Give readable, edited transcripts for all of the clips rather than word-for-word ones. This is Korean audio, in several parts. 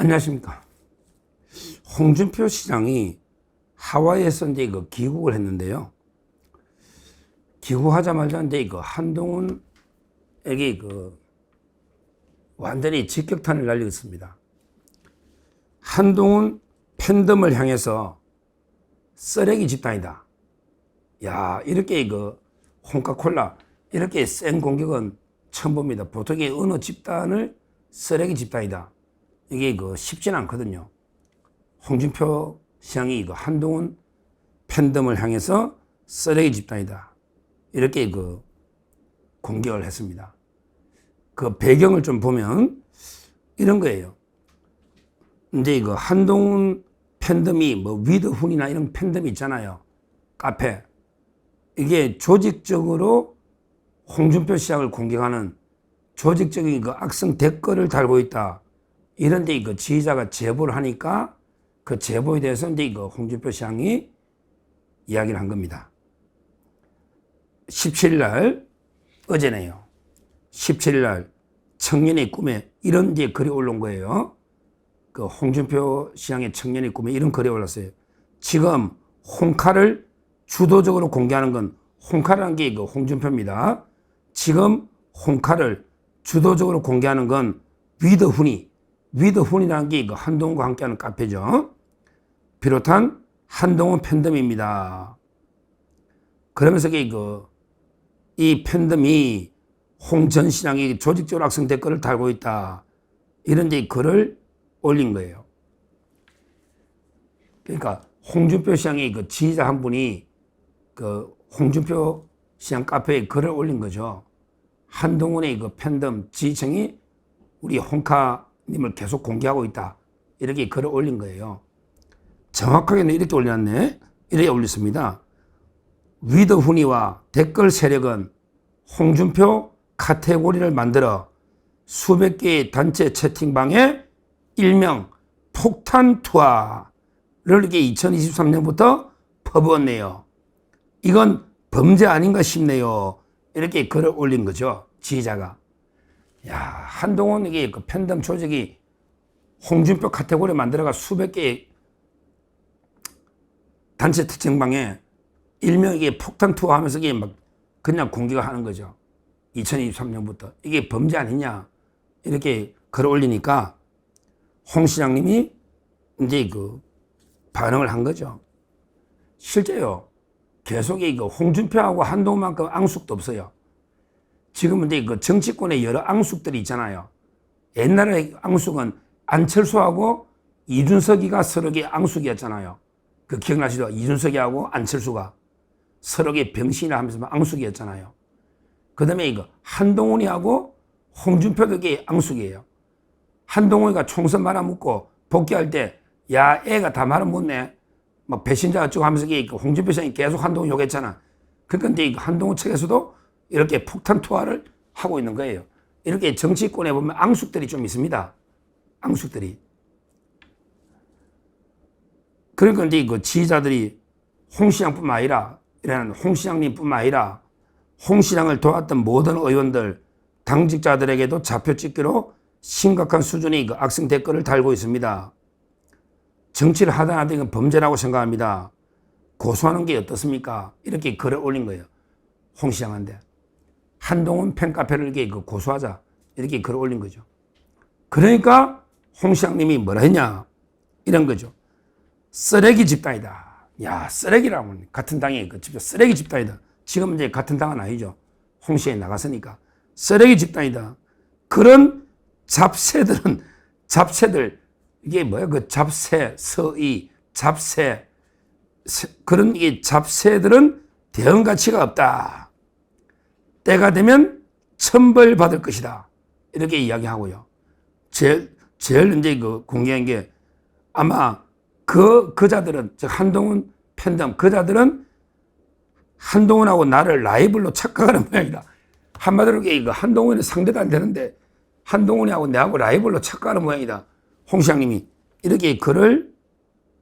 안녕하십니까. 홍준표 시장이 하와이에서 이제 귀국을 했는데요. 귀국하자마자 이제 한동훈에게 완전히 직격탄을 날리겠습니다. 한동훈 팬덤을 향해서 쓰레기 집단이다. 야, 이렇게 홍카콜라 이렇게 센 공격은 처음 봅니다. 보통의 어느 집단을 쓰레기 집단이다. 이게 쉽지는 않거든요. 홍준표 시장이 한동훈 팬덤을 향해서 쓰레기 집단이다. 이렇게 공격을 했습니다. 그 배경을 좀 보면 이런 거예요. 이제 한동훈 팬덤이 위드훈이나 이런 팬덤이 있잖아요. 카페. 이게 조직적으로 홍준표 시장을 공격하는 조직적인 악성 댓글을 달고 있다. 이런데 지지자가 제보를 하니까 그 제보에 대해서 이제 홍준표 시장이 이야기를 한 겁니다. 17일 날, 어제네요. 17일 날 청년의 꿈에 이런 이제 글이 올라온 거예요. 그 홍준표 시장의 청년의 꿈에 이런 글이 올랐어요. 지금 홍카를 주도적으로 공개하는 건 홍카라는 게 홍준표입니다. 지금 홍카를 주도적으로 공개하는 건 위드훈이라는 게 한동훈과 함께하는 카페죠. 비롯한 한동훈 팬덤입니다. 그러면서 이 팬덤이 홍 전 시장이 조직적으로 악성 댓글을 달고 있다. 이런 이제 글을 올린 거예요. 그러니까 홍준표 시장의 지지자 한 분이 홍준표 시장 카페에 글을 올린 거죠. 한동훈의 팬덤 지지층이 우리 홍카님을 계속 공개하고 있다. 이렇게 글을 올린 거예요. 정확하게는 이렇게 올렸네. 이렇게 올렸습니다. 위드훈이와 댓글 세력은 홍준표 카테고리를 만들어 수백 개의 단체 채팅방에 일명 폭탄 투하를 이렇게 2023년부터 퍼부었네요. 이건 범죄 아닌가 싶네요. 이렇게 글을 올린 거죠. 지지자가. 야, 한동훈 이게 팬덤 조직이 홍준표 카테고리 만들어가 수백 개의 단체 채팅방에 일명 이게 폭탄 투하 하면서 이게 막 그냥 공격을 하는 거죠. 2023년부터. 이게 범죄 아니냐. 이렇게 글을 올리니까 홍 시장님이 이제 반응을 한 거죠. 실제요. 계속 홍준표하고 한동훈만큼 앙숙도 없어요. 지금은 이제 정치권에 여러 앙숙들이 있잖아요. 옛날에 앙숙은 안철수하고 이준석이가 서로의 앙숙이었잖아요. 기억나시죠? 이준석이하고 안철수가 서로의 병신이라 하면서 앙숙이었잖아요. 그 다음에 한동훈이하고 홍준표도 이게 앙숙이에요. 한동훈이가 총선 말아먹고 복귀할 때, 야, 애가 다 말아먹네. 막 배신자 어쩌고 하면서 홍준표 시장이 계속 한동훈 욕했잖아. 그러니까 이제 한동훈 측에서도 이렇게 폭탄 투하를 하고 있는 거예요. 이렇게 정치권에 보면 앙숙들이 좀 있습니다. 앙숙들이. 그러니까 이제 지지자들이 홍 시장뿐만 아니라, 이런 홍 시장님뿐만 아니라 홍 시장을 도왔던 모든 의원들, 당직자들에게도 좌표 찍기로 심각한 수준의 악성 댓글을 달고 있습니다. 정치를 하다 하다 이건 범죄라고 생각합니다. 고소하는 게 어떻습니까? 이렇게 글을 올린 거예요. 홍 시장한테. 한동훈 팬카페를 이렇게 고소하자. 이렇게 글을 올린 거죠. 그러니까 홍 시장님이 뭐라 했냐? 이런 거죠. 쓰레기 집단이다. 야, 쓰레기라고. 같은 당에 쓰레기 집단이다. 지금 이제 같은 당은 아니죠. 홍 시장이 나갔으니까. 쓰레기 집단이다. 그런 잡새들, 이게 뭐야? 잡새, 서의, 잡새. 그런 잡새들은 대응 가치가 없다. 때가 되면 처벌받을 것이다. 이렇게 이야기하고요. 제일 이제 공개한 게 아마 그자들은, 즉 한동훈 팬덤, 그자들은 한동훈하고 나를 라이벌로 착각하는 모양이다. 한마디로 한동훈이 상대도 안 되는데 한동훈이하고 내하고 라이벌로 착각하는 모양이다. 홍 시장님이 이렇게 글을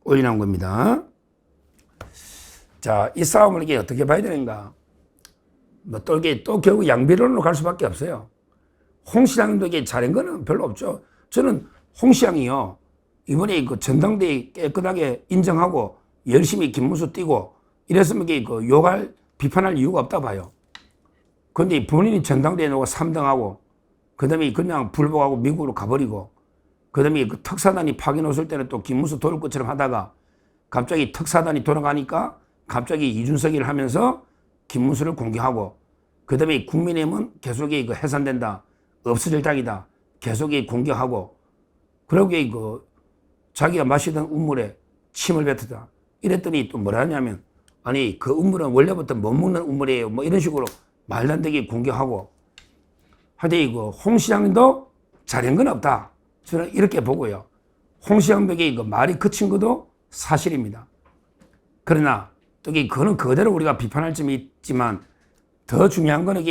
올리는 겁니다. 자, 이 싸움을 이게 어떻게 봐야 되는가? 또 결국 양비론으로 갈 수밖에 없어요. 홍 시장님도 이게 잘한 거는 별로 없죠. 저는 홍 시장이요. 이번에 그 전당대회 깨끗하게 인정하고 열심히 김문수 뛰고 이랬으면 그 욕할, 비판할 이유가 없다 봐요. 근데 본인이 전당대회 나고 3등하고 그 다음에 그냥 불복하고 미국으로 가버리고 그 다음에 그 특사단이 파견 오을 때는 또 김문수 도울 것처럼 하다가 갑자기 특사단이 돌아가니까 갑자기 이준석이를 하면서 김문수를 공격하고 그 다음에 국민의힘은 계속 그 해산된다. 없어질 당이다. 계속 공격하고 그러고 그 자기가 마시던 우물에 침을 뱉었다. 이랬더니 또 뭐라 하냐면 아니 그 우물은 원래부터 못 먹는 우물이에요. 뭐 이런 식으로 말도 안 되게 공격하고 하여튼 홍 시장도 잘한 건 없다. 저는 이렇게 보고요. 홍 시장벽의 말이 그친 것도 사실입니다. 그러나 또 그거는 그대로 우리가 비판할 점이 있지만 더 중요한 거는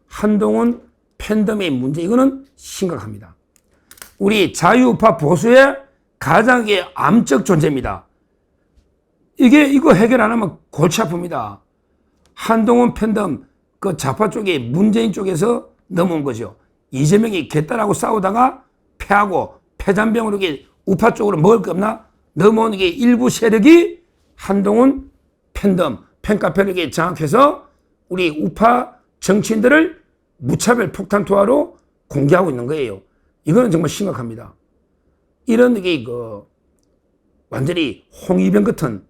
한동훈 팬덤의 문제 이거는 심각합니다. 우리 자유우파 보수의 가장 암적 존재입니다. 이거 해결 안 하면 골치 아픕니다. 한동훈 팬덤 그 좌파 쪽에 문재인 쪽에서 넘어온 거죠. 이재명이 개딸하고 싸우다가 패하고 패잔병으로 우파 쪽으로 먹을 게 없나 넘어오는 게 일부 세력이 한동훈 팬덤 팬카페를 장악해서 우리 우파 정치인들을 무차별 폭탄 투하로 공개하고 있는 거예요. 이거는 정말 심각합니다. 이런 완전히 홍위병 같은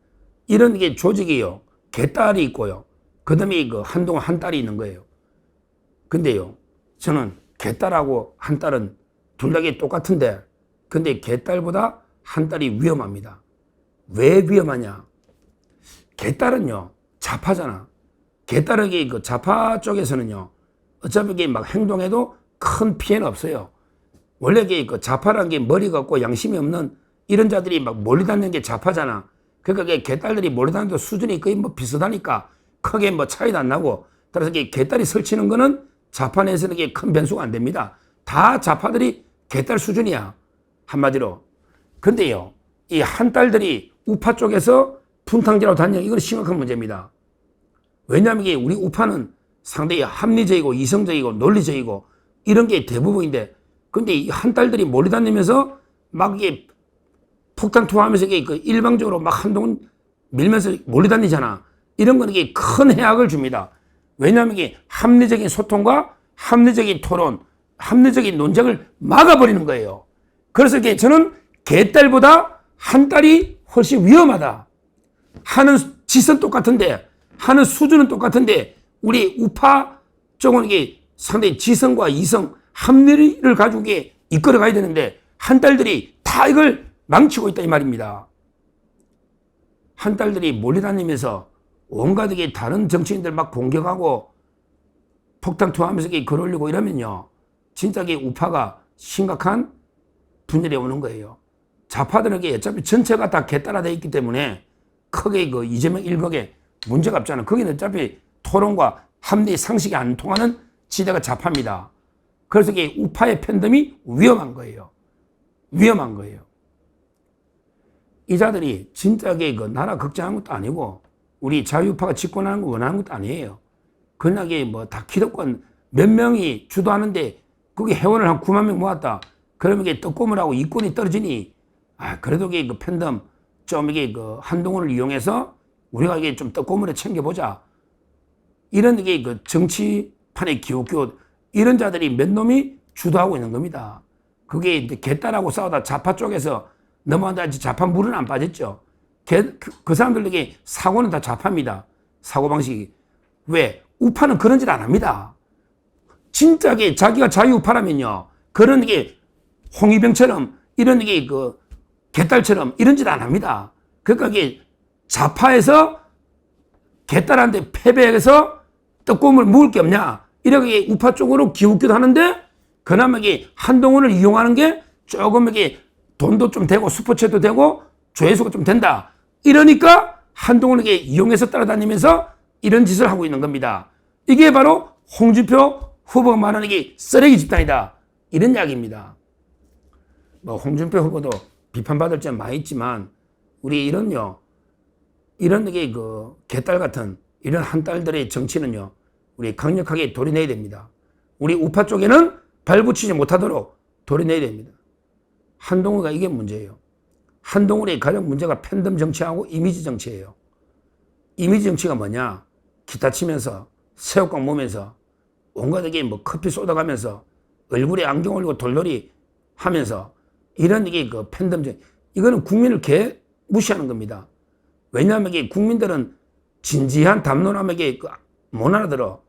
이런 조직이요. 개딸이 있고요. 그 다음에 한동훈 한 딸이 있는 거예요. 근데요, 저는 개딸하고 한 딸은 둘 다 똑같은데, 근데 개딸보다 한 딸이 위험합니다. 왜 위험하냐? 개딸은요, 좌파잖아. 개딸은 좌파 쪽에서는요, 어차피 막 행동해도 큰 피해는 없어요. 원래 좌파라는 게 머리가 없고 양심이 없는 이런 자들이 막 몰려다니는 게 좌파잖아. 그러니까 개딸들이 몰려다니는 수준이 거의 뭐 비슷하니까 크게 뭐 차이도 안 나고, 따라서 개딸이 설치는 거는 좌파 내에서는 큰 변수가 안 됩니다. 다 좌파들이 개딸 수준이야. 한마디로. 근데요, 이 한 딸들이 우파 쪽에서 분탕질하고 다니는 이건 심각한 문제입니다. 왜냐하면 우리 우파는 상당히 합리적이고 이성적이고 논리적이고 이런 게 대부분인데, 근데 이 한 딸들이 몰려다니면서 막 폭탄 투하하면서 일방적으로 막 한동훈 밀면서 몰려다니잖아. 이런 거는 큰 해악을 줍니다. 왜냐하면 합리적인 소통과 합리적인 토론, 합리적인 논쟁을 막아버리는 거예요. 그래서 저는 개딸보다 한 딸이 훨씬 위험하다. 하는 짓은 똑같은데, 하는 수준은 똑같은데, 우리 우파 쪽은 상당히 지성과 이성, 합리를 가지고 이끌어 가야 되는데, 한 딸들이 다 이걸 망치고 있다 이 말입니다. 한 딸들이 몰려다니면서 온갖 다른 정치인들 막 공격하고 폭탄 투하하면서 글 올리고 이러면요, 진짜 우파가 심각한 분열이 오는 거예요. 좌파들은 어차피 전체가 다 개딸화되어 있기 때문에 크게 이재명 일각에 문제가 없잖아. 거기는 어차피 토론과 합리 상식이 안 통하는 지대가 좌파입니다. 그래서 우파의 팬덤이 위험한 거예요. 위험한 거예요. 이 자들이 진짜 나라 걱정하는 것도 아니고 우리 자유파가 집권하는 거 원하는 것도 아니에요. 그냥 뭐 다 기득권 몇 명이 주도하는데 그게 회원을 한 9만 명 모았다. 그러면 떡고물 하고 이권이 떨어지니 그래도 그 팬덤 좀 한동훈을 이용해서 우리가 좀 떡고물에 챙겨보자. 이런 정치판의 기웃기웃 이런 자들이 몇 놈이 주도하고 있는 겁니다. 그게 개딸하고 싸우다 좌파 쪽에서 넘어간다. 좌파 물은 안 빠졌죠. 그 사람들에게 사고는 다 좌파입니다. 사고방식이. 왜? 우파는 그런 짓 안 합니다. 진짜 자기가 자유우파라면요. 그런 홍위병처럼 이런 개딸처럼 이런 짓 안 합니다. 그러니까 좌파에서 개딸한테 패배해서 떡고물 먹을 게 없냐. 이렇게 우파 쪽으로 기웃기도 하는데 그나마 한동훈을 이용하는 게 조금 돈도 좀 되고 스포츠도 되고 조회수가 좀 된다. 이러니까 한동훈에게 이용해서 따라다니면서 이런 짓을 하고 있는 겁니다. 이게 바로 홍준표 후보가 말하는 게 쓰레기 집단이다. 이런 이야기입니다. 뭐 홍준표 후보도 비판받을 점 많이 있지만 우리 이런 개딸 같은 이런 한 딸들의 정치는요. 우리 강력하게 돌이내야 됩니다. 우리 우파 쪽에는 발붙이지 못하도록 돌이내야 됩니다. 한동훈가 이게 문제예요. 한동훈의 가장 문제가 팬덤 정치하고 이미지 정치예요. 이미지 정치가 뭐냐? 기타 치면서 새우깡 먹으면서 온갖 뭐 커피 쏟아가면서 얼굴에 안경 올리고 돌돌이 하면서 이런 이게 그 팬덤 정치. 이거는 국민을 무시하는 겁니다. 왜냐하면 이게 국민들은 진지한 담론함에게 못 알아들어.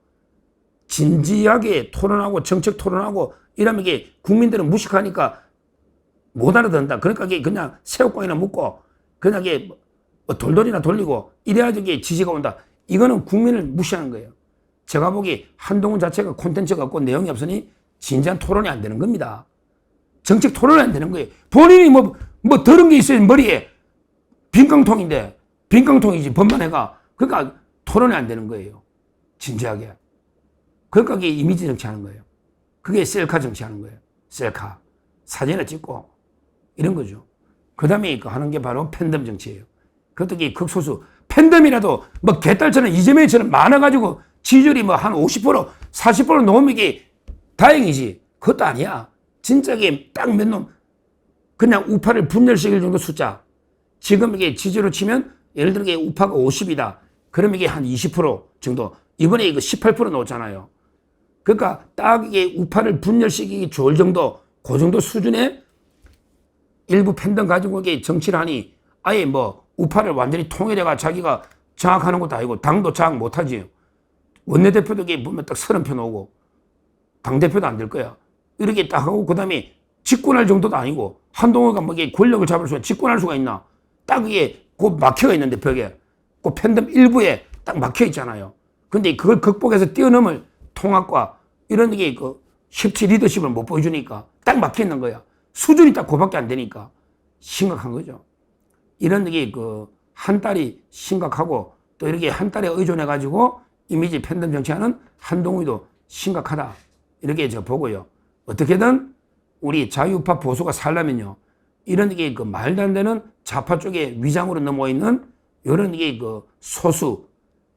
진지하게 토론하고 정책 토론하고 이러면 이게 국민들은 무식하니까 못 알아듣는다. 그러니까 이게 그냥 새우깡이나 먹고 그냥 이게 뭐 돌돌이나 돌리고 이래야지 이게 지지가 온다. 이거는 국민을 무시하는 거예요. 제가 보기 한동훈 자체가 콘텐츠가 없고 내용이 없으니 진지한 토론이 안 되는 겁니다. 정책 토론이 안 되는 거예요. 본인이 뭐 들은 게 있어요. 머리에 빈깡통인데 빈깡통이지 번만해가. 그러니까 토론이 안 되는 거예요. 진지하게. 그러니까 그게 이미지 정치하는 거예요. 그게 셀카 정치하는 거예요. 셀카. 사진을 찍고 이런 거죠. 그 다음에 하는 게 바로 팬덤 정치예요. 그것도 극소수. 팬덤이라도 뭐 개딸처럼 이재명처럼 많아가지고 지지율이 뭐 한 50%, 40% 넘으면 이게 다행이지. 그것도 아니야. 진짜 이게 딱 몇 놈, 그냥 우파를 분열시킬 정도 숫자. 지금 이게 지지로 치면 예를 들어 우파가 50이다. 그러면 이게 한 20% 정도. 이번에 이거 18% 나왔잖아요. 그러니까 딱 이게 우파를 분열시키기 좋을 정도, 그 정도 수준의 일부 팬덤 가지고 이게 정치를 하니 아예 뭐 우파를 완전히 통일해가 자기가 장악하는 것도 아니고 당도 장악 못하지. 원내대표도 이게 보면 딱 30표 나오고 당대표도 안 될 거야. 이렇게 딱 하고 그다음에 집권할 정도도 아니고 한동훈가 뭐 이게 권력을 잡을 수가 집권할 수가 있나. 딱 이게 그 막혀가 있는데 벽에 그 팬덤 일부에 딱 막혀 있잖아요. 근데 그걸 극복해서 뛰어넘을 통합과 이런 게 쉽지 리더십을 못 보여주니까 딱 막혀 있는 거야. 수준이 딱 그밖에 안 되니까 심각한 거죠. 이런 게 한 딸이 심각하고 또 이렇게 한 딸에 의존해가지고 이미지 팬덤 정치하는 한동훈이도 심각하다. 이렇게 저 보고요. 어떻게든 우리 자유파 보수가 살려면요. 이런 게 말도 안 되는 좌파 쪽에 위장으로 넘어 있는 이런 게 소수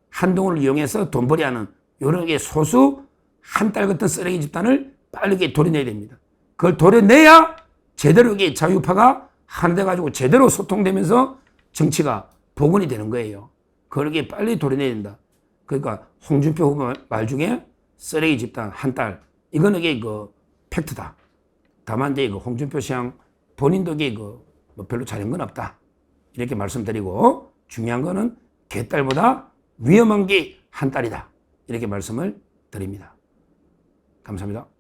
한동훈을 이용해서 돈벌이 하는 이런 게 소수 한 딸 같은 쓰레기 집단을 빠르게 도려내야 됩니다. 그걸 도려내야 제대로 이게 자유파가 하나 돼가지고 제대로 소통되면서 정치가 복원이 되는 거예요. 그러게 빨리 도려내야 된다. 그러니까 홍준표 후보 말 중에 쓰레기 집단 한 딸 이거는 이게 팩트다. 다만 이제 홍준표 시장 본인도 이게 뭐 별로 잘한 건 없다. 이렇게 말씀드리고 중요한 거는 개딸보다 위험한 게 한 딸이다. 이렇게 말씀을 드립니다. 감사합니다.